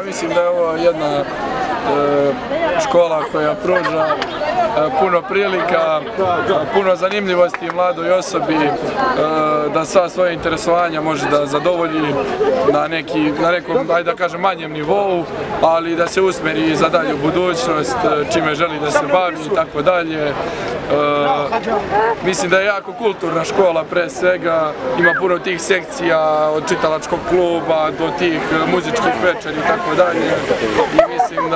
Mislim da je ovo jedna škola koja pruža puno prilika, puno zanimljivosti mladoj osobi, da sva svoje interesovanja može da zadovolji na nekom, ajde da kažem, manjem nivou, ali da se usmeri za dalju budućnost, čime želi da se bavi i tako dalje. Mislim da je jako kulturna škola pre svega, ima puno tih sekcija od čitalačkog kluba do tih muzičkih večeri i tako dalje. I mislim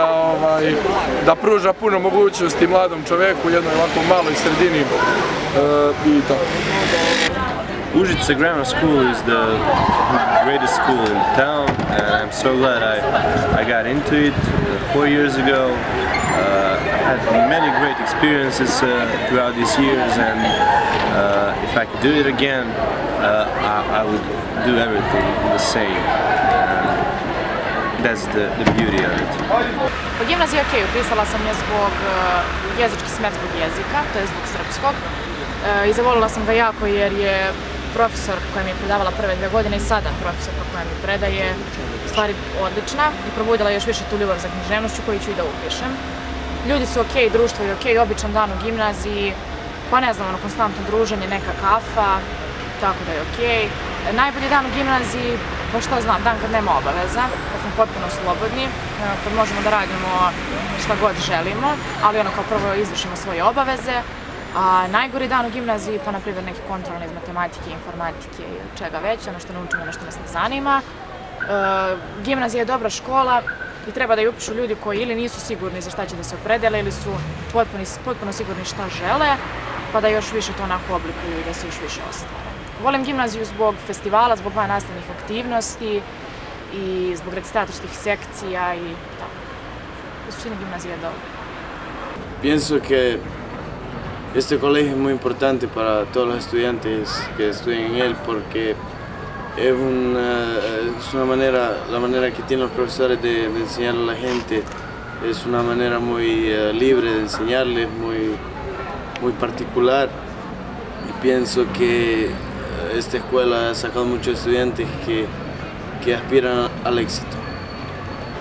da pruža puno mogućnosti mladom čoveku u jednoj ovako maloj sredini i tako. Užice Grammar School is the greatest school in town, and I'm so glad I got into it 4 years ago. I had many great experiences throughout these years, and if I could do it again, I would do everything the same. That's the beauty of it. Po gimnaziji je okej, upisala sam je zbog jezički smetskog jezika, to je zbog srpskog. I zavolila sam ga jako jer je profesor koja mi je predavala prve 2 godine i sada profesorka koja mi predaje stvari odlična i probudila još više tu ljubav za književnošću koju ću i da upišem. Ljudi su okej, društvo je okej, običan dan u gimnaziji, pa ne znam, konstantno druženje, neka kafa, tako da je okej. Najbolji dan u gimnaziji, pa što znam, dan kad nema obaveza, kad smo potpuno slobodni, kad možemo da radimo šta god želimo, ali ono kao prvo izvršimo svoje obaveze. A najgori dan u gimnaziji, pa na primjer neke kontrolne iz matematike, informatike i čega već, ono što naučimo, ono što nas ne zanima. Gimnazija je dobra škola i treba da je upišu ljudi koji ili nisu sigurni za šta će da se opredele ili su potpuno sigurni šta žele, pa da još više to onako oblikuju i da se još više ostvare. Volim gimnaziju zbog festivala, zbog vannastavnih aktivnosti i zbog recitatorskih sekcija i tako. U suštini gimnazija je dobra. Pienso que este colegio es muy importante para todos los estudiantes que estudian en él porque es una manera, la manera que tienen los profesores de enseñar a la gente es una manera muy libre de enseñarles, muy particular, y pienso que esta escuela ha sacado muchos estudiantes que aspiran al éxito.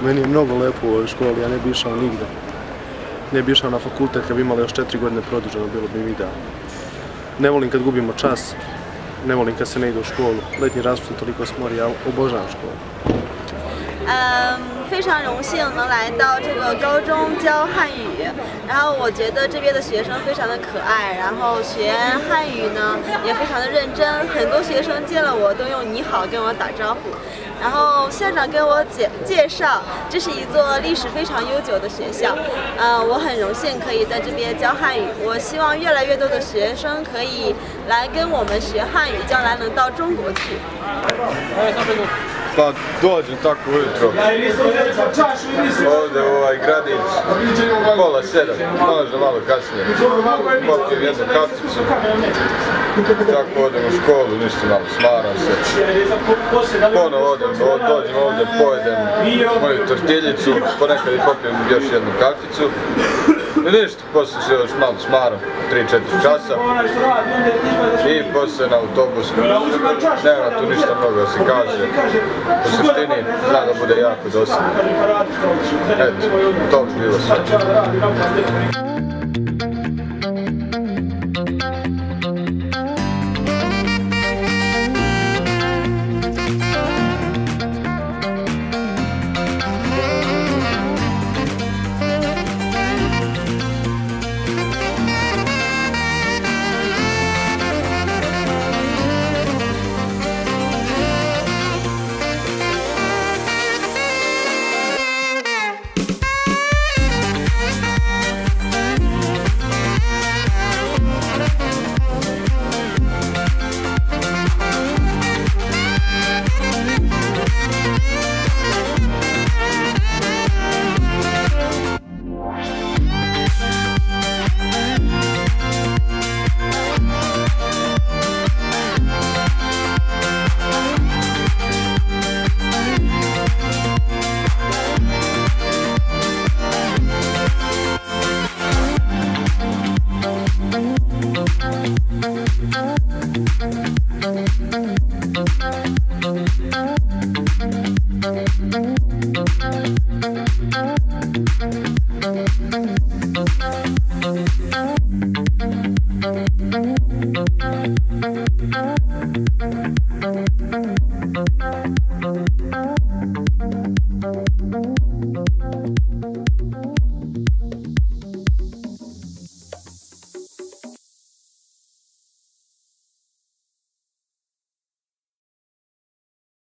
Meni je mnogo lepo u ovoj školi, ja ne bi išao nigde. Ne bi išao na fakultet kad bi imali još 4 godine produženo, bilo bi mi idealno. Ne volim kad gubimo čas, ne volim kad se ne ide u školu. Letnji raspust toliko smori, ja obožavam školu. 非常荣幸能来到这个高中教汉语，然后我觉得这边的学生非常的可爱，然后学汉语呢也非常的认真，很多学生见了我都用你好跟我打招呼。然后校长给我介绍，这是一座历史非常悠久的学校，我很荣幸可以在这边教汉语。我希望越来越多的学生可以来跟我们学汉语，将来能到中国去。Pa dođem tako ujutro, ovdje u ovaj gradić, pola 7, možda malo kasnije, popijem jednu kaficu, tako odem u školu, ništa malo, smaram se, ponovo dođem ovdje, pojedem moju tortiljicu, ponekad i popijem još jednu kaficu, i ništa, poslije se još malo smaram, 3-4 časa i poslije na autobus, nema tu ništa mnogo da se kaže, u suštini znam da bude jako dosadno. Eto, to bi bilo sve.